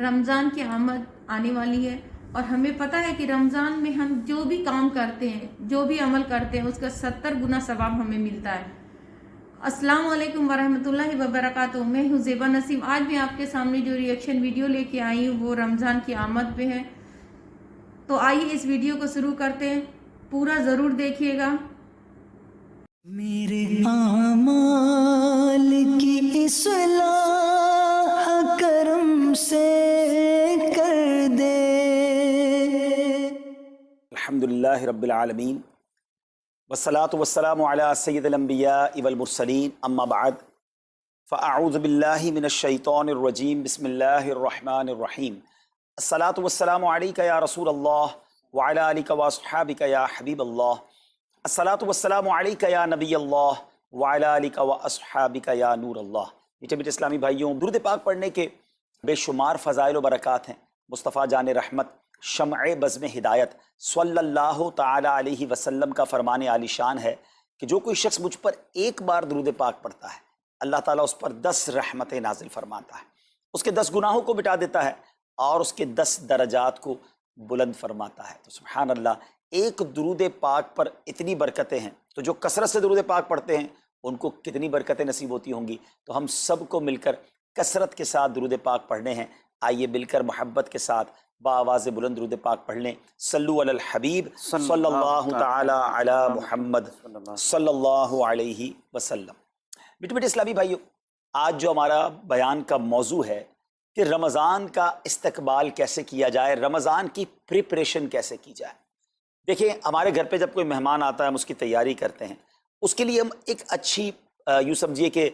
رمضان کی آمد آنے والی ہے اور ہمیں پتہ ہے کہ رمضان میں ہم جو بھی کام کرتے ہیں، جو بھی عمل کرتے ہیں، اس کا 70 گنا ثواب ہمیں ملتا ہے۔ السلام علیکم ورحمۃ اللہ وبرکاتہ۔ میں ہوں زیبا نسیم۔ آج میں آپ کے سامنے جو ریئیکشن ویڈیو لے کے آئی ہوں وہ رمضان کی آمد پہ ہے، تو آئیے اس ویڈیو کو شروع کرتے ہیں، پورا ضرور دیکھیے گا۔ میرے اعمال کی اصلاح کرم سے کر دے۔ الحمدللہ رب العالمین والصلاة والسلام علی سید الانبیاء والمرسلین، اما بعد فاعوذ باللہ من الشیطان الرجیم، بسم اللہ الرحمن الرحیم۔ الصلاة والسلام علیکہ یا رسول اللہ وعلی آلک واصحابک یا حبیب اللہ۔ الصلاة والسلام علیکہ یا نبی اللہ وعلی آلک واصحابک یا نور اللہ۔ میٹھے میٹھے اسلامی بھائیوں، درود پاک پڑھنے کے بے شمار فضائل و برکات ہیں۔ مصطفیٰ جان رحمت، شمع بزم ہدایت صلی اللہ تعالی علیہ وسلم کا فرمان عالی شان ہے کہ جو کوئی شخص مجھ پر ایک بار درود پاک پڑھتا ہے، اللہ تعالیٰ اس پر 10 رحمتیں نازل فرماتا ہے، اس کے 10 گناہوں کو مٹا دیتا ہے اور اس کے 10 درجات کو بلند فرماتا ہے۔ تو سبحان اللہ، ایک درود پاک پر اتنی برکتیں ہیں، تو جو کثرت سے درود پاک پڑھتے ہیں ان کو کتنی برکتیں نصیب ہوتی ہوں گی۔ تو ہم سب کو مل کر کثرت کے ساتھ درود پاک پڑھنے ہیں۔ آئیے مل کر محبت کے ساتھ بآواز بلند درود پاک پڑھ لیں۔ صلو علی الحبیب صلی اللہ تعالی علی محمد صلی اللہ علیہ وسلم۔ میٹھے میٹھے اسلامی بھائیو، آج جو ہمارا بیان کا موضوع ہے کہ رمضان کا استقبال کیسے کیا جائے، رمضان کی پریپریشن کیسے کی جائے۔ دیکھیں، ہمارے گھر پہ جب کوئی مہمان آتا ہے ہم اس کی تیاری کرتے ہیں، اس کے لیے ہم ایک اچھی یوں سمجھیے کہ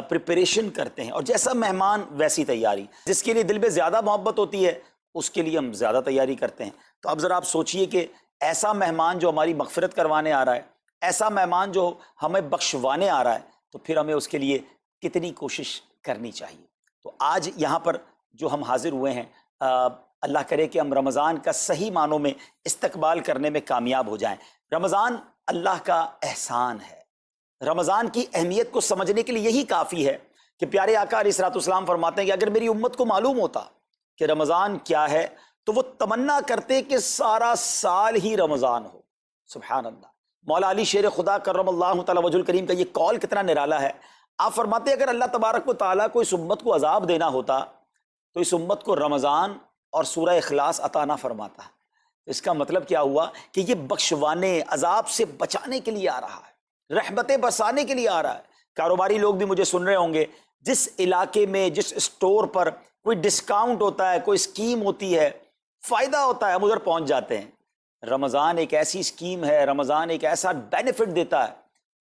پریپریشن کرتے ہیں، اور جیسا مہمان ویسی تیاری۔ جس کے لیے دل میں زیادہ محبت ہوتی ہے اس کے لیے ہم زیادہ تیاری کرتے ہیں۔ تو اب ذرا آپ سوچئے کہ ایسا مہمان جو ہماری مغفرت کروانے آ رہا ہے، ایسا مہمان جو ہمیں بخشوانے آ رہا ہے، تو پھر ہمیں اس کے لیے کتنی کوشش کرنی چاہیے۔ تو آج یہاں پر جو ہم حاضر ہوئے ہیں، اللہ کرے کہ ہم رمضان کا صحیح معنوں میں استقبال کرنے میں کامیاب ہو جائیں۔ رمضان اللہ کا احسان ہے۔ رمضان کی اہمیت کو سمجھنے کے لیے یہی کافی ہے کہ پیارے آقا علیہ الصلوۃ والسلام فرماتے ہیں کہ اگر میری امت کو معلوم ہوتا کہ رمضان کیا ہے تو وہ تمنا کرتے کہ سارا سال ہی رمضان ہو۔ سبحان اللہ۔ مولا علی شیر خدا کرم اللہ تعالی وجہ الکریم کا یہ قول کتنا نرالا ہے۔ آپ فرماتے ہیں اگر اللہ تبارک و تعالیٰ کو اس امت کو عذاب دینا ہوتا تو اس امت کو رمضان اور سورہ اخلاص عطا نہ فرماتا۔ اس کا مطلب کیا ہوا کہ یہ بخشوانے، عذاب سے بچانے کے لیے آ رہا ہے، رحمتیں برسانے کے لیے آ رہا ہے۔ کاروباری لوگ بھی مجھے سن رہے ہوں گے، جس علاقے میں جس اسٹور پر کوئی ڈسکاؤنٹ ہوتا ہے، کوئی اسکیم ہوتی ہے، فائدہ ہوتا ہے، ہم ادھر پہنچ جاتے ہیں۔ رمضان ایک ایسی اسکیم ہے، رمضان ایک ایسا بینیفٹ دیتا ہے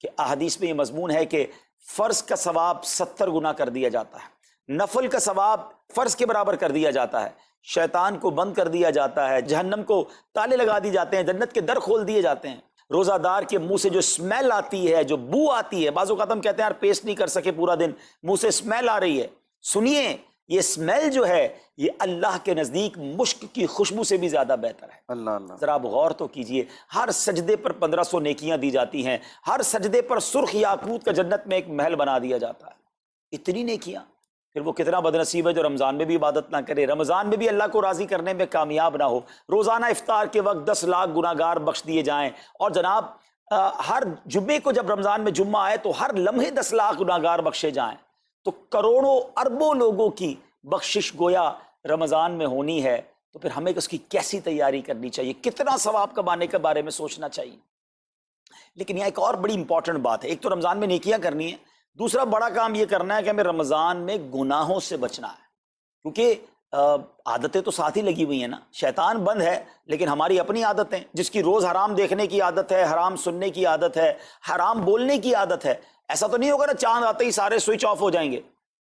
کہ احادیث میں یہ مضمون ہے کہ فرض کا ثواب 70 گنا کر دیا جاتا ہے، نفل کا ثواب فرض کے برابر کر دیا جاتا ہے، شیطان کو بند کر دیا جاتا ہے، جہنم کو تالے لگا دی جاتے ہیں، جنت کے در کھول دیے جاتے ہیں۔ روزہ دار کے منہ سے جو اسمیل آتی ہے، جو بو آتی ہے، بعض اوقات ہم کہتے ہیں یار پیسٹ نہیں کر سکے پورا دن، منہ سے اسمیل آ رہی ہے، سنیے یہ اسمیل جو ہے یہ اللہ کے نزدیک مشک کی خوشبو سے بھی زیادہ بہتر ہے۔ اللہ اللہ، ذرا آپ غور تو کیجئے، ہر سجدے پر 1500 نیکیاں دی جاتی ہیں، ہر سجدے پر سرخ یاقوت کا جنت میں ایک محل بنا دیا جاتا ہے۔ اتنی نیکیاں، پھر وہ کتنا بد نصیب ہے جو رمضان میں بھی عبادت نہ کرے، رمضان میں بھی اللہ کو راضی کرنے میں کامیاب نہ ہو۔ روزانہ افطار کے وقت 10 لاکھ گناہگار بخش دیے جائیں، اور جناب ہر جمعے کو جب رمضان میں جمعہ آئے تو ہر لمحے 10 لاکھ گناہگار بخشے جائیں، تو کروڑوں اربوں لوگوں کی بخشش گویا رمضان میں ہونی ہے۔ تو پھر ہمیں اس کی کیسی تیاری کرنی چاہیے، کتنا ثواب کمانے کے بارے میں سوچنا چاہیے۔ لیکن یہاں ایک اور بڑی امپورٹنٹ بات ہے، ایک تو رمضان میں نیکیاں کرنی ہے، دوسرا بڑا کام یہ کرنا ہے کہ ہمیں رمضان میں گناہوں سے بچنا ہے، کیونکہ عادتیں تو ساتھ ہی لگی ہوئی ہیں نا۔ شیطان بند ہے لیکن ہماری اپنی عادتیں، جس کی روز حرام دیکھنے کی عادت ہے، حرام سننے کی عادت ہے، حرام بولنے کی عادت ہے، ایسا تو نہیں ہوگا نا چاند آتے ہی سارے سوئچ آف ہو جائیں گے،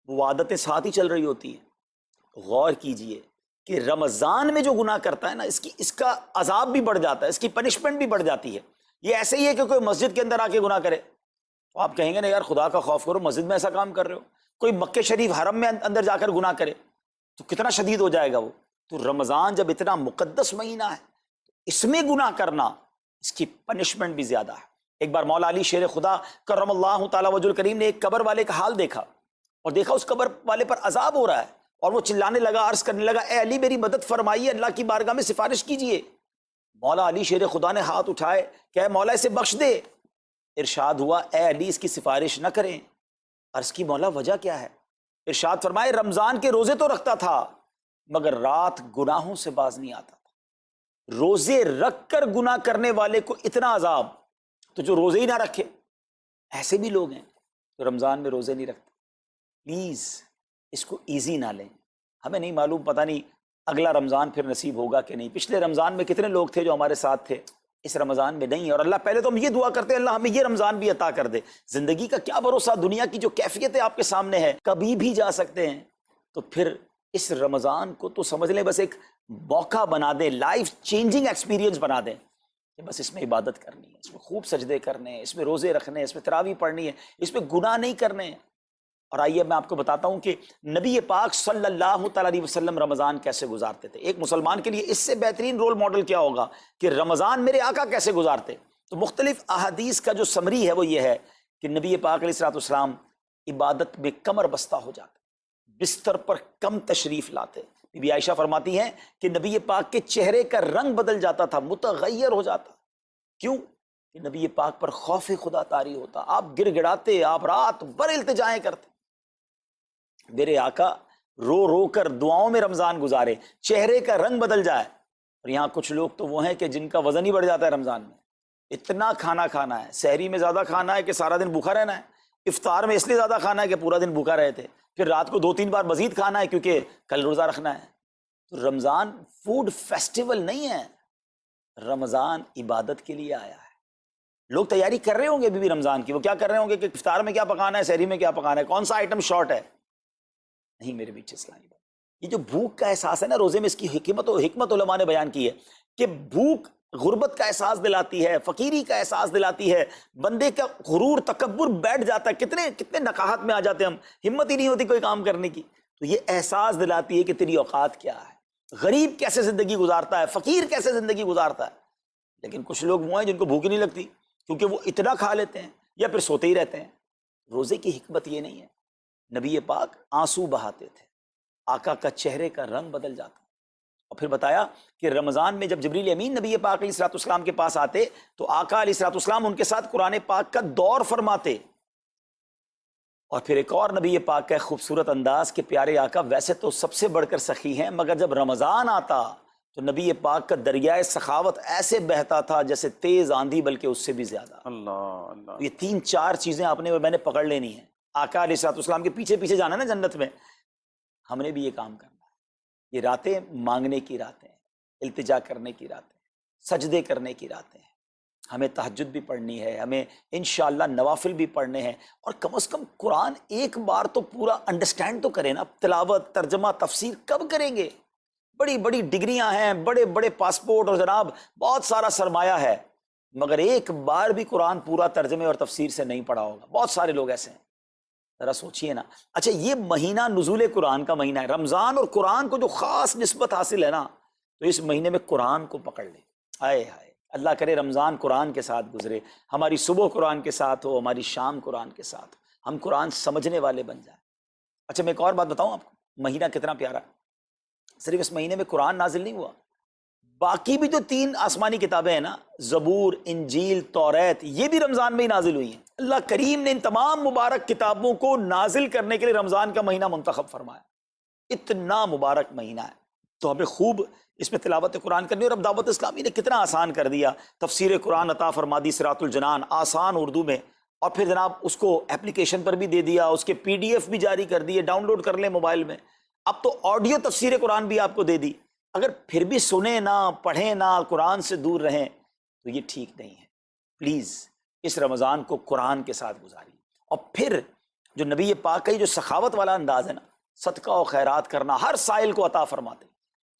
وہ عادتیں ساتھ ہی چل رہی ہوتی ہیں۔ غور کیجئے کہ رمضان میں جو گناہ کرتا ہے نا، اس کا عذاب بھی بڑھ جاتا ہے، اس کی پنشمنٹ بھی بڑھ جاتی ہے۔ یہ ایسے ہی ہے کہ کوئی مسجد کے اندر آ کے گناہ کرے تو آپ کہیں گے نا یار خدا کا خوف کرو، مسجد میں ایسا کام کر رہے ہو۔ کوئی مکہ شریف حرم میں اندر جا کر گناہ کرے تو کتنا شدید ہو جائے گا وہ۔ تو رمضان جب اتنا مقدس مہینہ ہے، اس میں گناہ کرنا، اس کی پنشمنٹ بھی زیادہ ہے۔ ایک بار مولا علی شیر خدا کرم اللہ تعالی وجہ الکریم نے ایک قبر والے کا حال دیکھا، اور دیکھا اس قبر والے پر عذاب ہو رہا ہے، اور وہ چلانے لگا، عرض کرنے لگا اے علی میری مدد فرمائیے، اللہ کی بارگاہ میں سفارش کیجئے۔ مولا علی شیر خدا نے ہاتھ اٹھائے کہ اے مولا اسے بخش دے۔ ارشاد ہوا اے علی اس کی سفارش نہ کریں۔ عرض کی مولا وجہ کیا ہے؟ ارشاد فرمائے رمضان کے روزے تو رکھتا تھا مگر رات گناہوں سے باز نہیں آتا تھا۔ روزے رکھ کر گناہ کرنے والے کو اتنا عذاب، تو جو روزے ہی نہ رکھے، ایسے بھی لوگ ہیں جو رمضان میں روزے نہیں رکھتے۔ پلیز اس کو ایزی نہ لیں۔ ہمیں نہیں معلوم، پتہ نہیں اگلا رمضان پھر نصیب ہوگا کہ نہیں۔ پچھلے رمضان میں کتنے لوگ تھے جو ہمارے ساتھ تھے، اس رمضان میں نہیں ہے۔ اور اللہ پہلے تو ہم یہ دعا کرتے ہیں اللہ ہمیں یہ رمضان بھی عطا کر دے۔ زندگی کا کیا بھروسہ، دنیا کی جو کیفیت ہے آپ کے سامنے ہے، کبھی بھی جا سکتے ہیں۔ تو پھر اس رمضان کو تو سمجھ لیں بس ایک موقع بنا دیں، لائف چینجنگ ایکسپیرینس بنا دیں کہ بس اس میں عبادت کرنی ہے، اس میں خوب سجدے کرنے ہیں، اس میں روزے رکھنے ہیں، اس میں تراویح پڑھنی ہے، اس میں گناہ نہیں کرنے ہیں۔ اور آئیے میں آپ کو بتاتا ہوں کہ نبی پاک صلی اللہ تعالیٰ علیہ وسلم رمضان کیسے گزارتے تھے۔ ایک مسلمان کے لیے اس سے بہترین رول ماڈل کیا ہوگا کہ رمضان میرے آقا کیسے گزارتے۔ تو مختلف احادیث کا جو سمری ہے وہ یہ ہے کہ نبی پاک علیہ الصلوۃ والسلام عبادت میں کمر بستہ ہو جاتے، بستر پر کم تشریف لاتے۔ بی بی عائشہ فرماتی ہیں کہ نبی پاک کے چہرے کا رنگ بدل جاتا تھا، متغیر ہو جاتا۔ کیوں؟ کہ نبی پاک پر خوف خدا طاری ہوتا، آپ گر گڑاتے، آپ رات بھر التجائیں کرتے۔ میرے آقا رو رو کر دعاؤں میں رمضان گزارے، چہرے کا رنگ بدل جائے۔ اور یہاں کچھ لوگ تو وہ ہیں کہ جن کا وزن ہی بڑھ جاتا ہے رمضان میں، اتنا کھانا کھانا ہے، سحری میں زیادہ کھانا ہے کہ سارا دن بھوکا رہنا ہے، افطار میں اس لیے زیادہ کھانا ہے کہ پورا دن بھوکا رہے تھے، پھر رات کو 2-3 بار مزید کھانا ہے کیونکہ کل روزہ رکھنا ہے۔ تو رمضان فوڈ فیسٹیول نہیں ہے، رمضان عبادت کے لیے آیا ہے۔ لوگ تیاری کر رہے ہوں گے بھی رمضان کی، وہ کیا کر رہے ہوں گے کہ افطار میں کیا پکانا ہے، سحری میں کیا پکانا ہے، کون سا آئٹم شارٹ ہے۔ نہیں میرے بیچ اسلامی بات، یہ جو بھوک کا احساس ہے نا روزے میں، اس کی حکمت علماء نے بیان کی ہے کہ بھوک غربت کا احساس دلاتی ہے، فقیری کا احساس دلاتی ہے، بندے کا غرور تکبر بیٹھ جاتا ہے، کتنے نقاہت میں آ جاتے ہیں ہم، ہمت ہی نہیں ہوتی کوئی کام کرنے کی۔ تو یہ احساس دلاتی ہے کہ تیری اوقات کیا ہے، غریب کیسے زندگی گزارتا ہے، فقیر کیسے زندگی گزارتا ہے۔ لیکن کچھ لوگ وہ ہیں جن کو بھوک ہی نہیں لگتی کیونکہ وہ اتنا کھا لیتے ہیں یا پھر سوتے ہی رہتے ہیں۔ روزے کی حکمت یہ نہیں ہے۔ نبی پاک آنسو بہاتے تھے، آقا کا چہرے کا رنگ بدل جاتا۔ اور پھر بتایا کہ رمضان میں جب جبریل امین نبی پاک علیہ الصلوۃ والسلام کے پاس آتے تو آقا علیہ الصلوۃ والسلام ان کے ساتھ قرآن پاک کا دور فرماتے۔ اور پھر ایک اور نبی پاک کا خوبصورت انداز کہ پیارے آقا ویسے تو سب سے بڑھ کر سخی ہیں، مگر جب رمضان آتا تو نبی پاک کا دریائے سخاوت ایسے بہتا تھا جیسے تیز آندھی، بلکہ اس سے بھی زیادہ۔ اللہ اللہ، یہ 3-4 چیزیں آپ نے میں نے پکڑ لینی ہیں۔ آقا علیہ الصلوۃ والسلام کے پیچھے پیچھے جانا ہے نا جنت میں، ہم نے بھی یہ کام کرنا ہے۔ یہ راتیں مانگنے کی راتیں ہیں، التجا کرنے کی راتیں ہیں، سجدے کرنے کی راتیں ہیں۔ ہمیں تہجد بھی پڑھنی ہے، ہمیں انشاءاللہ نوافل بھی پڑھنے ہیں، اور کم از کم قرآن ایک بار تو پورا انڈرسٹینڈ تو کریں نا۔ تلاوت، ترجمہ، تفسیر کب کریں گے؟ بڑی بڑی ڈگریاں ہیں، بڑے بڑے پاسپورٹ اور جناب بہت سارا سرمایہ ہے، مگر ایک بار بھی قرآن پورا ترجمے اور تفسیر سے نہیں پڑھا ہوگا۔ بہت سارے لوگ ایسے ہیں، ذرا سوچئے نا۔ اچھا یہ مہینہ نزول قرآن کا مہینہ ہے، رمضان اور قرآن کو جو خاص نسبت حاصل ہے نا، تو اس مہینے میں قرآن کو پکڑ لیں۔ ہائے ہائے، اللہ کرے رمضان قرآن کے ساتھ گزرے، ہماری صبح قرآن کے ساتھ ہو، ہماری شام قرآن کے ساتھ ہو، ہم قرآن سمجھنے والے بن جائیں۔ اچھا میں ایک اور بات بتاؤں آپ کو، مہینہ کتنا پیارا ہے۔ صرف اس مہینے میں قرآن نازل نہیں ہوا، باقی بھی جو 3 آسمانی کتابیں ہیں نا، زبور، انجیل، توریت، یہ بھی رمضان میں ہی نازل ہوئی ہیں۔ اللہ کریم نے ان تمام مبارک کتابوں کو نازل کرنے کے لیے رمضان کا مہینہ منتخب فرمایا۔ اتنا مبارک مہینہ ہے، تو ہمیں خوب اس میں تلاوت قرآن کرنی۔ اور اب دعوت اسلامی نے کتنا آسان کر دیا، تفسیر قرآن عطا فرما دی صراط الجنان آسان اردو میں، اور پھر جناب اس کو اپلیکیشن پر بھی دے دیا، اس کے PDF بھی جاری کر دیے، ڈاؤن لوڈ کر لیں موبائل میں۔ اب تو آڈیو تفسیر قرآن بھی آپ کو دے دی۔ اگر پھر بھی سنیں نہ، پڑھیں نہ، قرآن سے دور رہیں تو یہ ٹھیک نہیں ہے۔ پلیز اس رمضان کو قرآن کے ساتھ گزاریے۔ اور پھر جو نبی پاک کا یہ جو سخاوت والا انداز ہے نا، صدقہ و خیرات کرنا، ہر سائل کو عطا فرماتے،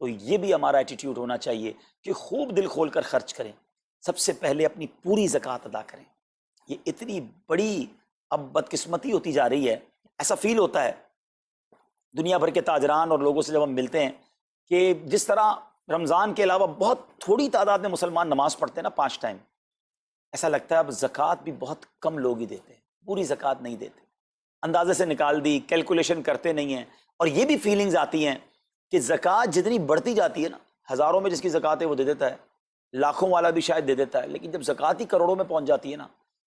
تو یہ بھی ہمارا ایٹیٹیوڈ ہونا چاہیے کہ خوب دل کھول کر خرچ کریں۔ سب سے پہلے اپنی پوری زکوٰۃ ادا کریں۔ یہ اتنی بڑی اب بدقسمتی ہوتی جا رہی ہے، ایسا فیل ہوتا ہے دنیا بھر کے تاجران اور لوگوں سے جب ہم ملتے ہیں کہ جس طرح رمضان کے علاوہ بہت تھوڑی تعداد میں مسلمان نماز پڑھتے ہیں نا 5 ٹائم، ایسا لگتا ہے اب زکوٰۃ بھی بہت کم لوگ ہی دیتے ہیں، پوری زکوٰۃ نہیں دیتے۔ اندازے سے نکال دی، کیلکولیشن کرتے نہیں ہیں. اور یہ بھی فیلنگز آتی ہیں کہ زکوٰۃ جتنی بڑھتی جاتی ہے نا، ہزاروں میں جس کی زکوٰۃ ہے وہ دے دیتا ہے، لاکھوں والا بھی شاید دے دیتا ہے، لیکن جب زکوٰۃ ہی کروڑوں میں پہنچ جاتی ہے نا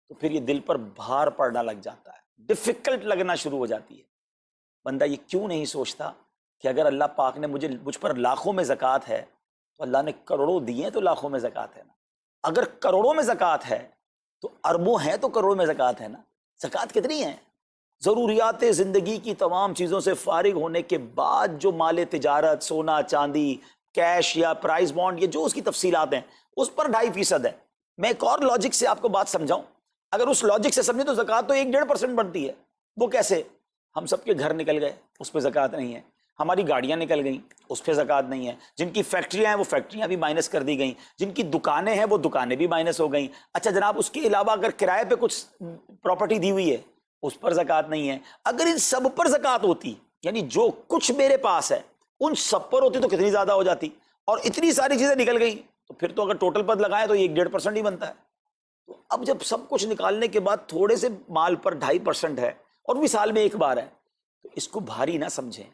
تو پھر یہ دل پر بھار پڑنا لگ جاتا ہے، ڈیفیکلٹ لگنا شروع ہو جاتی ہے. بندہ یہ کیوں نہیں سوچتا کہ اگر اللہ پاک نے مجھ پر لاکھوں میں زکوٰۃ ہے تو اللہ نے کروڑوں دیے تو لاکھوں میں زکوٰۃ ہے نا. اگر کروڑوں میں زکوٰۃ ہے تو اربوں ہیں تو کروڑوں میں زکوٰۃ ہے نا. زکوٰۃ کتنی ہے؟ ضروریات زندگی کی تمام چیزوں سے فارغ ہونے کے بعد جو مال تجارت، سونا چاندی، کیش یا پرائز بانڈ، یہ جو اس کی تفصیلات ہیں اس پر 2.5% ہے. میں ایک اور لاجک سے آپ کو بات سمجھاؤں. اگر اس لاجک سے سمجھیں تو زکوٰۃ تو 1-1.5% بنتی ہے. وہ کیسے؟ ہم سب کے گھر نکل گئے، اس پہ زکوٰۃ نہیں ہے. ہماری گاڑیاں نکل گئیں، اس پہ زکوٰۃ نہیں ہے. جن کی فیکٹریاں ہیں وہ فیکٹریاں بھی مائنس کر دی گئیں. جن کی دکانیں ہیں وہ دکانیں بھی مائنس ہو گئیں. اچھا جناب، اس کے علاوہ اگر کرائے پہ کچھ پراپرٹی دی ہوئی ہے اس پر زکوٰۃ نہیں ہے. اگر ان سب پر زکوٰۃ ہوتی، یعنی جو کچھ میرے پاس ہے ان سب پر ہوتی تو کتنی زیادہ ہو جاتی. اور اتنی ساری چیزیں نکل گئیں تو پھر تو اگر ٹوٹل پر لگائیں تو 1-1.5% ہی بنتا ہے. تو اب جب سب کچھ نکالنے کے بعد تھوڑے سے مال پر 2.5% ہے اور بھی سال میں ایک بار ہے تو اس کو بھاری نہ سمجھیں.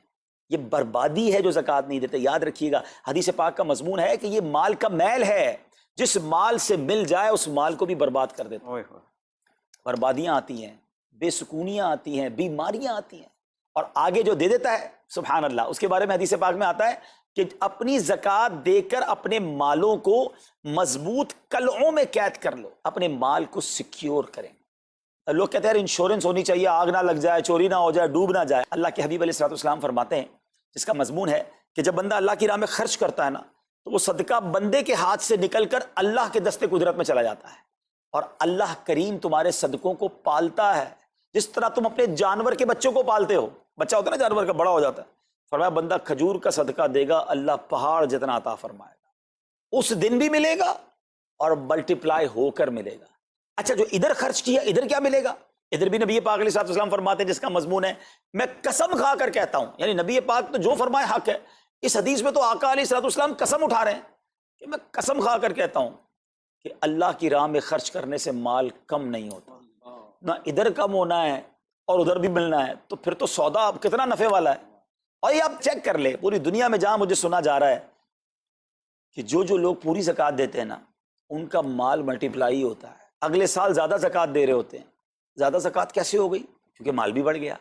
یہ بربادی ہے جو زکوٰۃ نہیں دیتے. یاد رکھیے گا حدیث پاک کا مضمون ہے کہ یہ مال کا میل ہے، جس مال سے مل جائے اس مال کو بھی برباد کر دیتا ہے. بربادیاں آتی ہیں، بے سکونیاں آتی ہیں، بیماریاں آتی ہیں. اور آگے جو دے دیتا ہے سبحان اللہ، اس کے بارے میں حدیث پاک میں آتا ہے کہ اپنی زکوٰۃ دے کر اپنے مالوں کو مضبوط قلعوں میں قید کر لو، اپنے مال کو سیکیور کریں. لوگ کہتے ہیں انشورنس ہونی چاہیے، آگ نہ لگ جائے، چوری نہ ہو جائے، ڈوب نہ جائے. اللہ کے حبیب علیہ الصلوۃ والسلام فرماتے ہیں، جس کا مضمون ہے کہ جب بندہ اللہ کی راہ میں خرچ کرتا ہے نا تو وہ صدقہ بندے کے ہاتھ سے نکل کر اللہ کے دستے قدرت میں چلا جاتا ہے. اور اللہ کریم تمہارے صدقوں کو پالتا ہے جس طرح تم اپنے جانور کے بچوں کو پالتے ہو. بچہ ہوتا ہے نا جانور کا، بڑا ہو جاتا ہے. فرمایا بندہ کھجور کا صدقہ دے گا، اللہ پہاڑ جتنا عطا فرمائے گا، اس دن بھی ملے گا اور ملٹیپلائی ہو کر ملے گا. اچھا جو ادھر خرچ کیا ادھر کیا ملے گا؟ ادھر بھی نبی پاک علیہ الصلوۃ والسلام فرماتے ہیں، جس کا مضمون ہے میں قسم کھا کر کہتا ہوں، یعنی نبی پاک تو جو فرمائے حق ہے. اس حدیث میں تو آقا علیہ الصلوۃ والسلام قسم اٹھا رہے ہیں کہ میں قسم کھا کر کہتا ہوں کہ اللہ کی راہ میں خرچ کرنے سے مال کم نہیں ہوتا. نہ ادھر کم ہونا ہے اور ادھر بھی ملنا ہے، تو پھر تو سودا اب کتنا نفع والا ہے. اور یہ آپ چیک کر لیں پوری دنیا میں جہاں مجھے سنا جا رہا ہے کہ جو لوگ پوری زکوٰۃ دیتے ہیں نا ان کا مال ملٹیپلائی ہوتا ہے، اگلے سال زیادہ زکوٰۃ دے رہے ہوتے ہیں. زیادہ زکوٰۃ کیسے ہو گئی؟ کیونکہ مال بھی بڑھ گیا.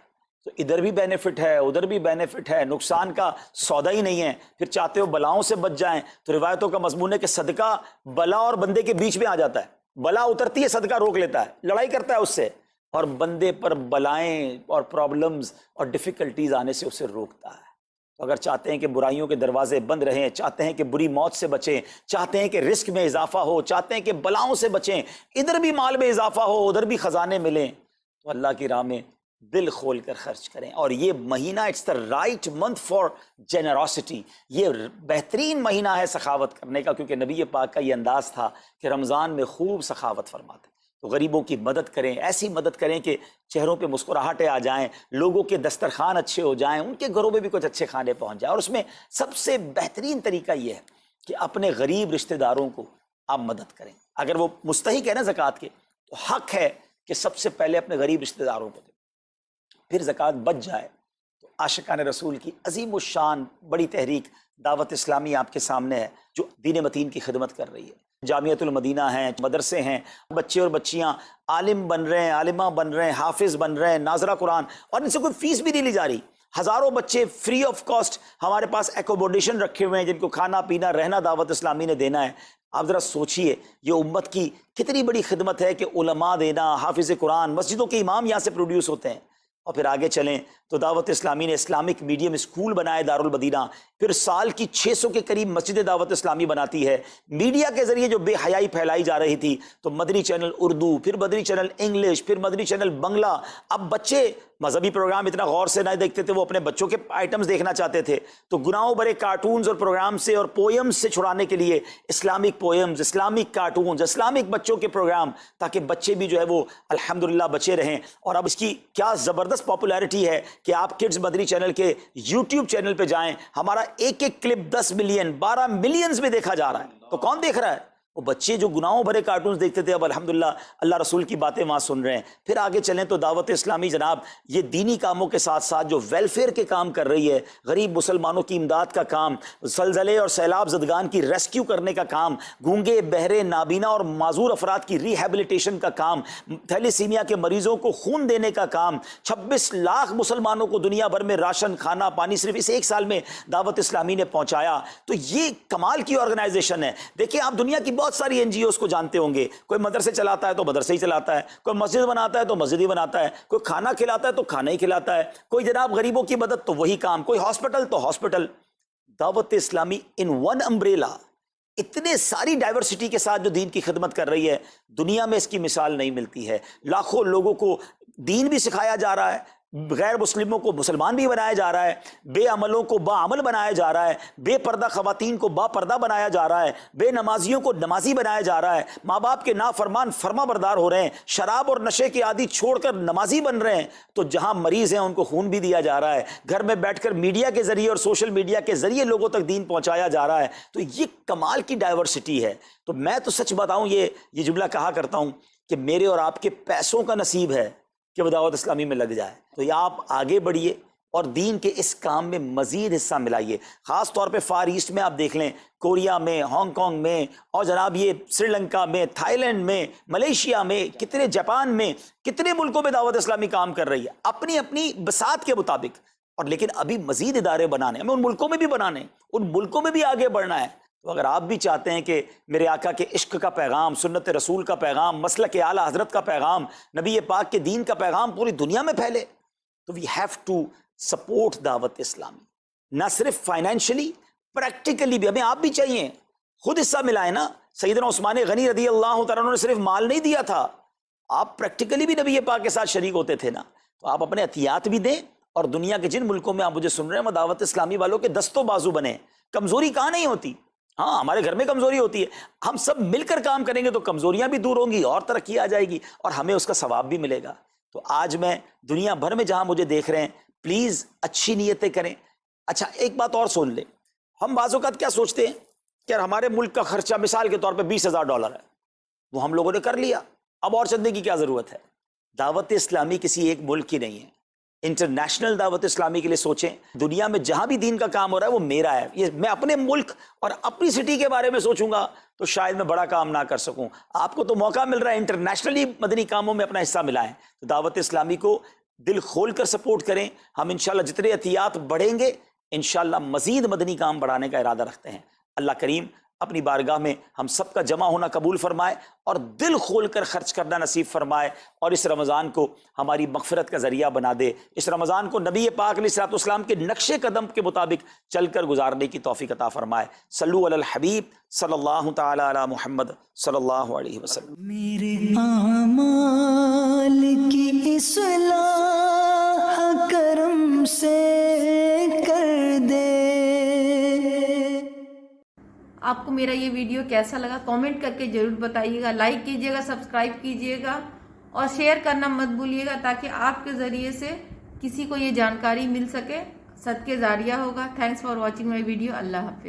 تو ادھر بھی بینیفٹ ہے، ادھر بھی بینیفٹ ہے، نقصان کا سودا ہی نہیں ہے. پھر چاہتے ہو بلاؤں سے بچ جائیں تو روایتوں کا مضمون ہے کہ صدقہ بلا اور بندے کے بیچ میں آ جاتا ہے. بلا اترتی ہے، صدقہ روک لیتا ہے، لڑائی کرتا ہے اس سے، اور بندے پر بلائیں اور پرابلمز اور ڈیفیکلٹیز آنے سے اسے روکتا ہے. تو اگر چاہتے ہیں کہ برائیوں کے دروازے بند رہیں، چاہتے ہیں کہ بری موت سے بچیں، چاہتے ہیں کہ رزق میں اضافہ ہو، چاہتے ہیں کہ بلاؤں سے بچیں، ادھر بھی مال میں اضافہ ہو، ادھر بھی خزانے ملیں، تو اللہ کی راہ میں دل کھول کر خرچ کریں. اور یہ مہینہ it's the right month for generosity, یہ بہترین مہینہ ہے سخاوت کرنے کا، کیونکہ نبی پاک کا یہ انداز تھا کہ رمضان میں خوب سخاوت فرماتے. تو غریبوں کی مدد کریں، ایسی مدد کریں کہ چہروں پہ مسکراہٹیں آ جائیں، لوگوں کے دسترخوان اچھے ہو جائیں، ان کے گھروں میں بھی کچھ اچھے کھانے پہنچ جائیں. اور اس میں سب سے بہترین طریقہ یہ ہے کہ اپنے غریب رشتہ داروں کو آپ مدد کریں. اگر وہ مستحق ہے نا زکوٰۃ کے تو حق ہے کہ سب سے پہلے اپنے غریب رشتہ داروں کو دیں. پھر زکوٰۃ بچ جائے تو عاشقان رسول کی عظیم الشان بڑی تحریک دعوت اسلامی آپ کے سامنے ہے، جو دین متین کی خدمت کر رہی ہے. جامعۃ المدینہ ہیں، مدرسے ہیں، بچے اور بچیاں عالم بن رہے ہیں، عالمہ بن رہے ہیں، حافظ بن رہے ہیں، ناظرہ قرآن، اور ان سے کوئی فیس بھی نہیں لی جا رہی. ہزاروں بچے فری آف کاسٹ ہمارے پاس ایکوموڈیشن رکھے ہوئے ہیں جن کو کھانا پینا رہنا دعوت اسلامی نے دینا ہے. آپ ذرا سوچئے یہ امت کی کتنی بڑی خدمت ہے کہ علماء دینا، حافظ قرآن، مسجدوں کے امام یہاں سے پروڈیوس ہوتے ہیں. اور پھر آگے چلیں تو دعوت اسلامی نے اسلامک میڈیم اسکول بنائے دارالمدینہ، پھر سال کی 600 کے قریب مسجد دعوت اسلامی بناتی ہے. میڈیا کے ذریعے جو بے حیائی پھیلائی جا رہی تھی، تو مدنی چینل اردو، پھر مدنی چینل انگلش، پھر مدنی چینل بنگلہ. اب بچے مذہبی پروگرام اتنا غور سے نہیں دیکھتے تھے، وہ اپنے بچوں کے آئٹمز دیکھنا چاہتے تھے، تو گناہوں بھرے کارٹونز اور پروگرام سے اور پوئمز سے چھڑانے کے لیے Islamic poems, Islamic cartoons, Islamic بچوں کے پروگرام، تاکہ بچے بھی جو ہے وہ الحمدللہ بچے رہیں. اور اب اس کی کیا زبردست پاپولیرٹی ہے کہ آپ کڈز مدنی چینل کے یوٹیوب چینل پہ جائیں، ہمارا ایک ایک کلپ 10 ملین 12 ملینز میں دیکھا جا رہا ہے. تو کون دیکھ رہا ہے؟ وہ بچے جو گناہوں بھرے کارٹونز دیکھتے تھے اب الحمدللہ اللہ رسول کی باتیں وہاں سن رہے ہیں. پھر آگے چلیں تو دعوت اسلامی جناب یہ دینی کاموں کے ساتھ ساتھ جو ویلفیئر کے کام کر رہی ہے، غریب مسلمانوں کی امداد کا کام، زلزلے اور سیلاب زدگان کی ریسکیو کرنے کا کام، گونگے بہرے نابینا اور معذور افراد کی ریہیبلیٹیشن کا کام، تھیلیسیمیا کے مریضوں کو خون دینے کا کام، 26 لاکھ مسلمانوں کو دنیا بھر میں راشن کھانا پانی صرف اس ایک سال میں دعوت اسلامی نے پہنچایا. تو یہ کمال کی آرگنائزیشن ہے. دیکھیں آپ دنیا کی بہت ساری این جی اوز کو جانتے ہوں گے، کوئی مدرسے چلاتا ہے تو مدرسے ہی چلاتا ہے، کوئی مسجد بناتا ہے تو مسجد ہی بناتا ہے، کوئی کھانا کھلاتا ہے تو کھانا ہی کھلاتا ہے، کوئی جناب غریبوں کی مدد تو وہی کام، کوئی ہاسپٹل تو ہاسپٹل. دعوت اسلامی ان ون امبریلا اتنے ساری ڈائیورسٹی کے ساتھ جو دین کی خدمت کر رہی ہے، دنیا میں اس کی مثال نہیں ملتی ہے. لاکھوں لوگوں کو دین بھی سکھایا جا رہا ہے، غیر مسلموں کو مسلمان بھی بنایا جا رہا ہے، بے عملوں کو با عمل بنایا جا رہا ہے، بے پردہ خواتین کو با پردہ بنایا جا رہا ہے، بے نمازیوں کو نمازی بنایا جا رہا ہے، ماں باپ کے نافرمان فرما بردار ہو رہے ہیں، شراب اور نشے کے عادی چھوڑ کر نمازی بن رہے ہیں. تو جہاں مریض ہیں ان کو خون بھی دیا جا رہا ہے، گھر میں بیٹھ کر میڈیا کے ذریعے اور سوشل میڈیا کے ذریعے لوگوں تک دین پہنچایا جا رہا ہے. تو یہ کمال کی ڈائیورسٹی ہے. تو میں تو سچ بتاؤں یہ جملہ کہا کرتا ہوں کہ میرے اور آپ کے پیسوں کا نصیب ہے کہ وہ دعوت اسلامی میں لگ جائے. تو یہ آپ آگے بڑھیے اور دین کے اس کام میں مزید حصہ ملائیے. خاص طور پہ فار ایسٹ میں آپ دیکھ لیں، کوریا میں، ہانگ کانگ میں، اور جناب یہ سری لنکا میں، تھائی لینڈ میں، ملیشیا میں، کتنے جاپان میں، کتنے ملکوں میں دعوت اسلامی کام کر رہی ہے اپنی اپنی بساط کے مطابق. اور لیکن ابھی مزید ادارے بنانے ہمیں، ان ملکوں میں بھی بنانے، ان ملکوں میں بھی آگے بڑھنا ہے. تو اگر آپ بھی چاہتے ہیں کہ میرے آقا کے عشق کا پیغام، سنت رسول کا پیغام، مسلک اعلیٰ حضرت کا پیغام، نبی پاک کے دین کا پیغام پوری دنیا میں پھیلے، تو وی ہیو ٹو سپورٹ دعوت اسلامی. نہ صرف فائنینشلی، پریکٹیکلی بھی. ہمیں آپ بھی چاہیے، خود حصہ ملائیں نا. سیدنا عثمان غنی رضی اللہ تعالیٰ عنہ نے صرف مال نہیں دیا تھا، آپ پریکٹیکلی بھی نبی پاک کے ساتھ شریک ہوتے تھے نا. تو آپ اپنے عطیات بھی دیں اور دنیا کے جن ملکوں میں آپ مجھے سن رہے ہیں وہ دعوت اسلامی والوں کے دستوں بازو بنے. کمزوری کہاں نہیں ہوتی، ہاں ہمارے گھر میں کمزوری ہوتی ہے، ہم سب مل کر کام کریں گے تو کمزوریاں بھی دور ہوں گی اور ترقی آ جائے گی اور ہمیں اس کا ثواب بھی ملے گا. تو آج میں دنیا بھر میں جہاں مجھے دیکھ رہے ہیں، پلیز اچھی نیتیں کریں. اچھا ایک بات اور سن لیں، ہم بعض اوقات کیا سوچتے ہیں کہ ہمارے ملک کا خرچہ مثال کے طور پہ $20,000 ہے، وہ ہم لوگوں نے کر لیا، اب اور چندے کی کیا ضرورت ہے. دعوت اسلامی کسی ایک ملک کی نہیں ہے، انٹرنیشنل دعوت اسلامی کے لیے سوچیں. دنیا میں جہاں بھی دین کا کام ہو رہا ہے وہ میرا ہے. یہ میں اپنے ملک اور اپنی سٹی کے بارے میں سوچوں گا تو شاید میں بڑا کام نہ کر سکوں. آپ کو تو موقع مل رہا ہے انٹرنیشنلی مدنی کاموں میں اپنا حصہ ملائیں. تو دعوت اسلامی کو دل کھول کر سپورٹ کریں. ہم انشاءاللہ جتنے عطیات بڑھیں گے انشاءاللہ مزید مدنی کام بڑھانے کا ارادہ رکھتے ہیں. اللہ کریم اپنی بارگاہ میں ہم سب کا جمع ہونا قبول فرمائے اور دل کھول کر خرچ کرنا نصیب فرمائے، اور اس رمضان کو ہماری مغفرت کا ذریعہ بنا دے. اس رمضان کو نبی پاک علیہ الصلوۃ والسلام کے نقش قدم کے مطابق چل کر گزارنے کی توفیق عطا فرمائے. صلو علی الحبیب صلی اللہ تعالی علی محمد صلی اللہ علیہ وسلم. میرے اعمال کی اصلاح کرم سے کر دے. آپ کو میرا یہ ویڈیو کیسا لگا کامنٹ کر کے ضرور بتائیے گا. لائک کیجیے گا، سبسکرائب کیجیے گا اور شیئر کرنا مت بھولیے گا تاکہ آپ کے ذریعے سے کسی کو یہ جانکاری مل سکے، صدقے جاریہ ہوگا. Thanks for watching my video. اللہ حافظ.